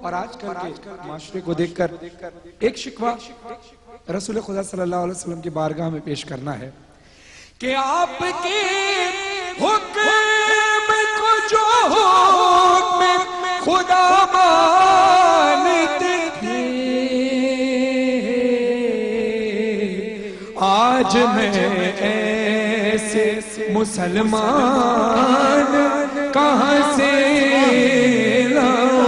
اور آج کل کے معاشرے کو دیکھ کر ایک شکوہ رسول خدا صلی اللہ علیہ وسلم کی بارگاہ میں پیش کرنا ہے کہ آپ کے حکم کو جو حکم خدا مانتے تھے آج میں ایسے مسلمان کہاں سے لاؤں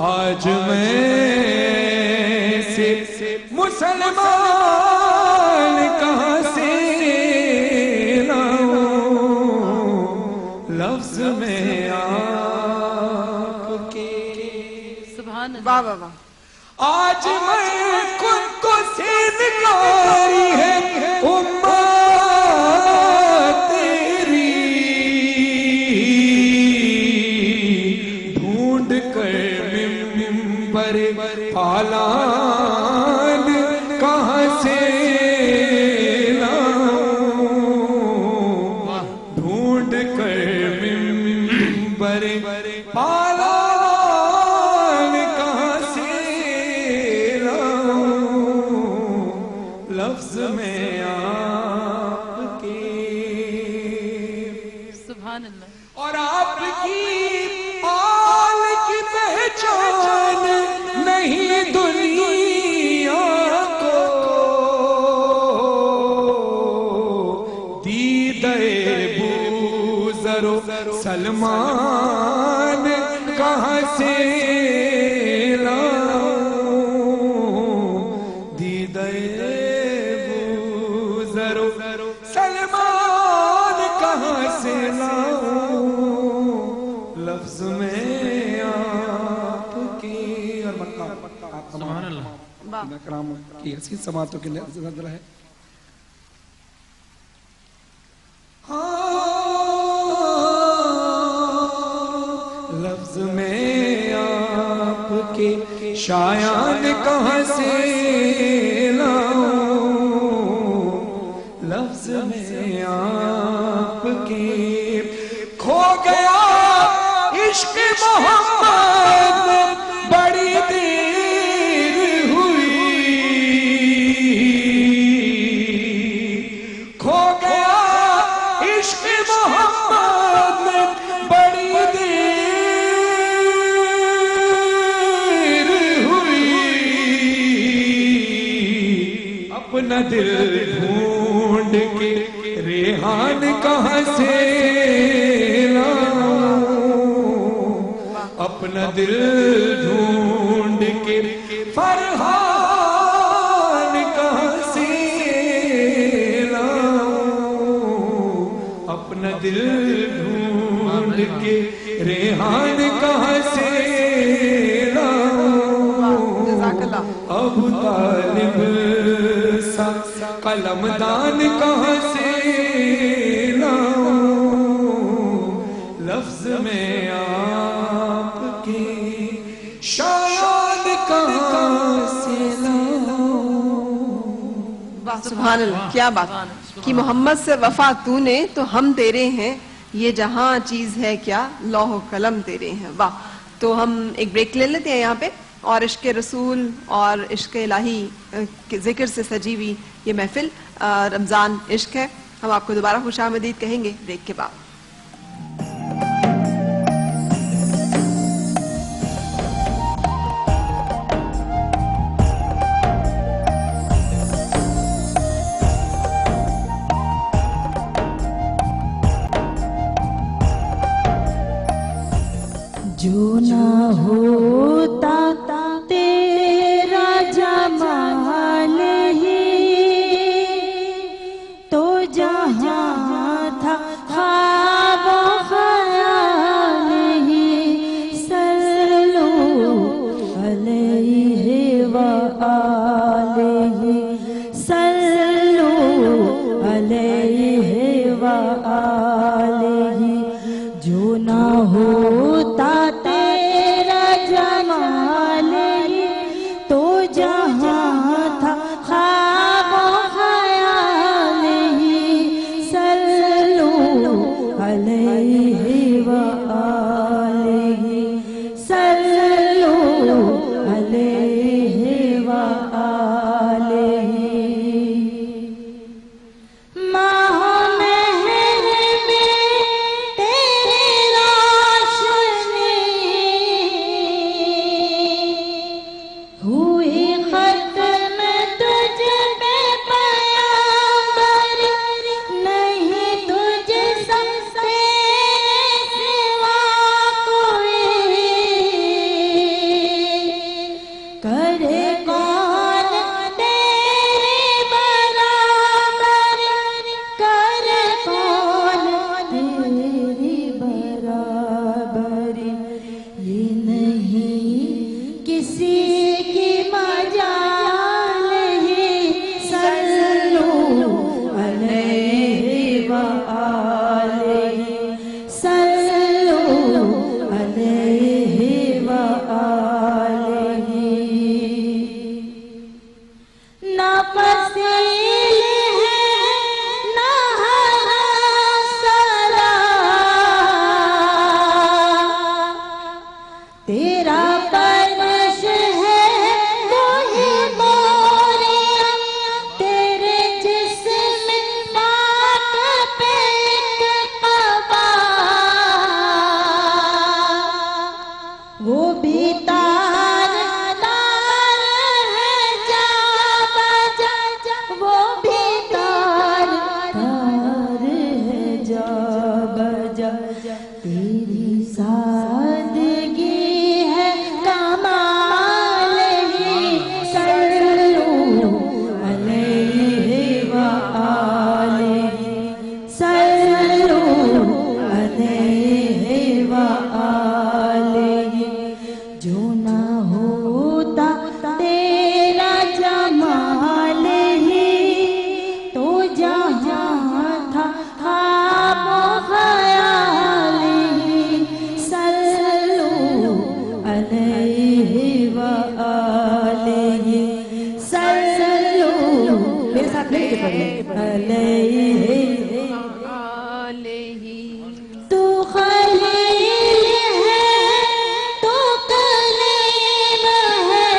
آج میں ایسے مسلمان کہاں سے لاؤں لفظ میں آپ کے سبحان اللہ واہ واہ واہ آج میں خود کو سینکاری ہے امت تیری ڈھونڈ کر ممبر پالان کہاں سے لاؤں ڈھونڈ کر ممبر پالان کہاں سے لفظ میں آپ کے سبحان اللہ اور آپ کی آل کی پہچان نہیں دنیا کو دیدہ بوذر و سلمان کہاں سے لاؤں دیدہ سلمان کہاں سے لاؤں لفظ میں آپ کی اور مقام سبحان اللہ کرام کی حسین سماعتوں کے نظر ہے لفظ میں آپ کے شایان کہاں سے لفظ میں آپ کے کھو گیا عشق محمد بڑی دیر ہوئی کھو گیا عشق محمد بڑی دیر ہوئی اپنا دل ڈھونڈ کے ریحان کہاں سے لاؤں اپنا دل ڈھونڈ کے فرحان کہاں سے لاؤں اپنا دل ڈھونڈ کے ریحان کہاں سے لاؤں جزاک اللہ ابو طالب سا قلم دان کہاں سے لاؤں لفظ میں آپ کے شایان کہاں سے لاؤں سبحان اللہ کیا بات کہ محمد سے وفا تو نے تو ہم تیرے ہیں یہ جہاں چیز ہے کیا لوح و قلم تیرے ہیں واہ تو ہم ایک بریک لے لیتے ہیں یہاں پہ اور عشق رسول اور عشق الہی کے ذکر سے سجی ہوئی یہ محفل رمضان عشق ہے ہم آپ کو دوبارہ خوش آمدید کہیں گے بریک کے بعد جو نہ ہوتا تیرا جمال ہی تو جہاں تھا خواب و خیال ہی صلو علیہ وآلہ صلو علیہ وآلہ جو نہ ہوتا تیرا جمال تو خلیل ہے تو کلیم ہے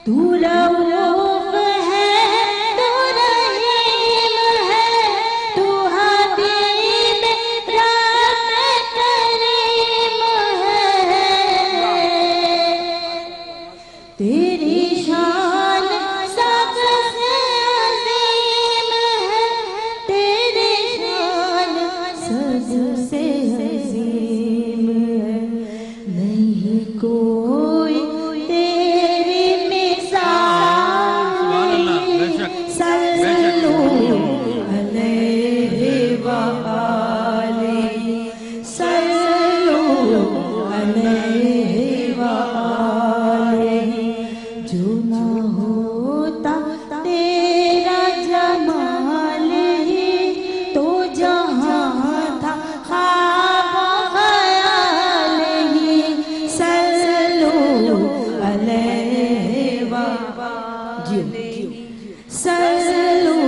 تو رؤوف ہے تو رحیم ہے تو حبیب رب کریم ہے تیری شان سب سے عظیم ہے تیری شان سب سے عظیم ہے نہیں کوئی تیری مثال صلو علیہ وآلہ صلو علیہ وآلہ جو نہ ہوتا تیرا جمال ہی تو جہاں تھا خواب و خیال ہی صلو علیہ وآلہ صلو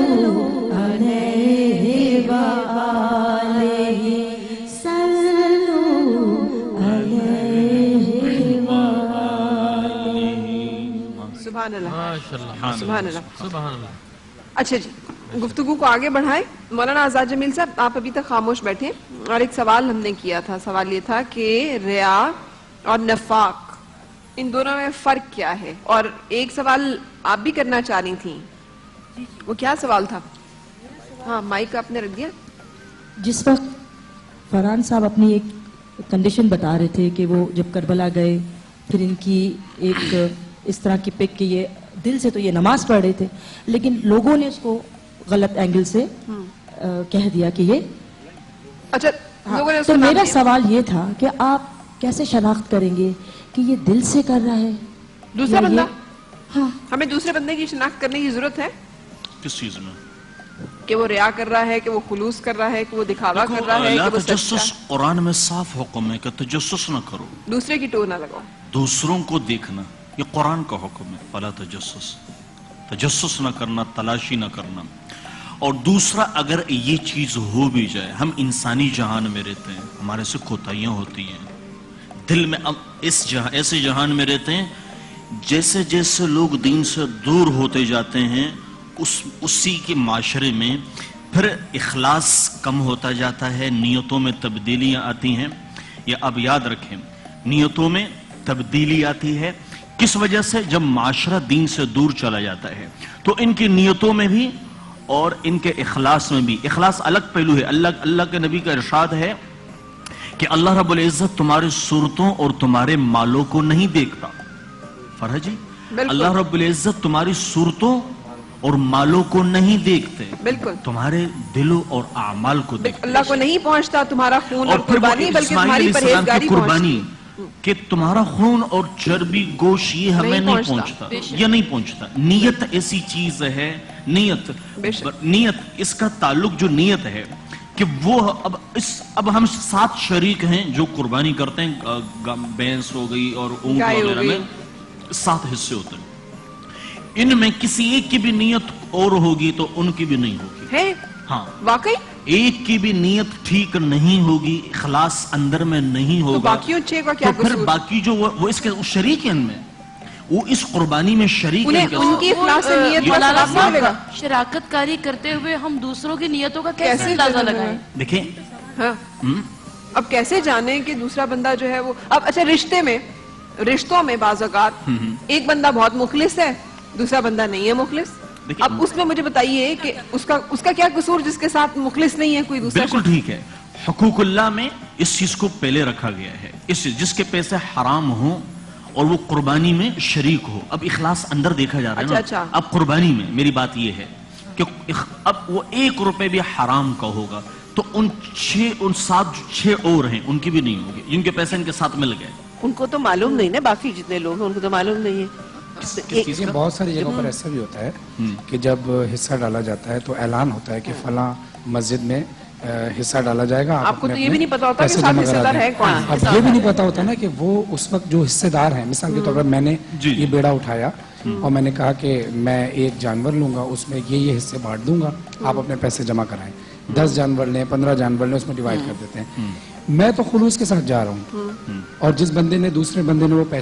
علیہ وآلہ صلو علیہ وآلہ سبحان اللہ ماشاءاللہ سبحان اللہ سبحان اللہ. اچھا جی گفتگو کو آگے بڑھائیں. مولانا آزاد جمیل صاحب آپ ابھی تک خاموش بیٹھے اور ایک سوال ہم نے کیا تھا. سوال یہ تھا کہ ریا اور نفاق ان دونوں میں فرق کیا ہے, اور ایک سوال آپ بھی کرنا چاہ رہی تھیں, وہ کیا سوال تھا؟ ہاں مائک آپ نے رکھ دیا. جس وقت فرحان صاحب اپنی ایک کنڈیشن بتا رہے تھے کہ وہ جب کربلا گئے پھر ان کی ایک اس طرح کی پک کہ یہ دل سے تو یہ نماز پڑھ رہے تھے لیکن لوگوں نے اس کو غلط اینگل سے کہہ دیا کہ یہ اچھا لوگوں نے اس تو کو نام میرا دیا. سوال یہ تھا کہ آپ کیسے شناخت کریں گے کہ یہ دل سے کر رہا ہے دوسرا یا بندہ, یہ- ہاں ہمیں دوسرے بندے کی شناخت کرنے کی ضرورت ہے کس چیز میں؟ کہ وہ ریا کر رہا ہے, کہ وہ خلوص کر رہا ہے, کہ وہ دکھاوا کر رہا ہے, لا کہ وہ سچا تجسس قرآن میں صاف حکم ہے کہ تجسس نہ کرو, دوسرے کی ٹو نہ لگاؤ. دوسروں کو دیکھنا یہ قرآن کا حکم ہے. فلا تجسس, تجسس نہ کرنا, تلاشی نہ کرنا. اور دوسرا اگر یہ چیز ہو بھی جائے, ہم انسانی جہان میں رہتے ہیں, ہمارے سے کوتاہیاں ہوتی ہیں دل میں. اب ایسے جہان میں رہتے ہیں جیسے جیسے لوگ دین سے دور ہوتے جاتے ہیں اسی کے معاشرے میں پھر اخلاص کم ہوتا جاتا ہے, نیتوں میں تبدیلیاں آتی ہیں. یہ اب یاد رکھیں, نیتوں میں تبدیلی آتی ہے کس وجہ سے؟ جب معاشرہ دین سے دور چلا جاتا ہے تو ان کی نیتوں میں بھی اور ان کے اخلاص میں بھی. اخلاص الگ پہلو ہے. اللہ کے نبی کا ارشاد ہے کہ اللہ رب العزت تمہاری صورتوں اور تمہارے مالوں کو نہیں دیکھتا. فرح جی, اللہ رب العزت تمہاری صورتوں اور مالوں کو نہیں دیکھتے, بالکل تمہارے دلوں اور اعمال کو دیکھتے. اللہ کو نہیں پہنچتا تمہارا خون اور اور پھر وہ قربانی, بلکہ اسماعیل تمہاری علیہ السلام پرہیزگاری کی قربانی کہ تمہارا خون اور چربی گوشت یہ ہمیں نہیں پہنچتا, یہ نہیں پہنچتا. نیت ایسی چیز ہے, نیت اس کا تعلق جو نیت ہے کہ وہ اب ہم 7 شریک ہیں جو قربانی کرتے ہیں. بھینس ہو گئی اور اونٹ وغیرہ میں 7 حصے ہوتے ہیں. ان میں کسی ایک کی بھی نیت اور ہوگی تو ان کی بھی نہیں ہوگی. ہے ہاں واقعی ایک کی بھی نیت ٹھیک نہیں ہوگی, اخلاص اندر میں نہیں تو ہوگا, باقیوں 6 کا کیا تو پھر قصور؟ باقی جو وہ اس کے شریک ہیں, ان میں وہ اس قربانی میں شریک ہیں. ان کی اخلاص سے نیت کا مولانا ثواب نہیں ملے گا. صاحب شراکت کاری کرتے ہوئے ہم دوسروں کی نیتوں کا کیسے اندازہ لگائیں؟ دیکھیں ہاں اب کیسے جانیں کہ دوسرا بندہ جو ہے وہ اب اچھا رشتوں میں بعض اوقات ایک بندہ بہت مخلص ہے, دوسرا بندہ نہیں ہے مخلص. اب اس میں مجھے بتائیے کہ اس کا کیا قصور جس کے ساتھ مخلص نہیں ہے کوئی دوسرا بالکل ٹھیک ہے. حقوق اللہ میں اس چیز کو پہلے رکھا گیا ہے, جس کے پیسے حرام ہوں اور وہ قربانی میں شریک ہو. اب اخلاص اندر دیکھا جا رہا ہے اچھا. نا. اب قربانی میں میری بات یہ ہے کہ اب وہ 1 روپے بھی حرام کا ہوگا تو ان 6 اور ہیں ان کی بھی نہیں ہوگی, جن کے پیسے ان کے ساتھ مل گئے. ان کو تو معلوم نہیں نا, باقی جتنے لوگ ہیں ان کو تو معلوم نہیں ہے. چیزیں بہت ساری جگہوں پر ایسا بھی ہوتا ہے کہ جب حصہ ڈالا جاتا ہے تو اعلان ہوتا ہے کہ فلاں مسجد میں حصہ ڈالا جائے گا. آپ کو تو یہ بھی نہیں پتا ہوتا کہ ساتھ حصہ دار ہے کون. اب یہ بھی نہیں پتا ہوتا نا کہ وہ اس وقت جو حصے دار ہیں, مثال کے طور پر میں نے یہ بیڑا اٹھایا, اور میں نے کہا کہ میں ایک جانور لوں گا, اس میں یہ حصے بانٹ دوں گا, آپ اپنے پیسے جمع کرائیں. 10 جانور لیں, 15 جانور لیں, اس میں ڈیوائڈ کر دیتے ہیں. میں تو خلوص کے ساتھ جا رہا ہوں, اور جس بندے نے, دوسرے بندے نے وہ پیسے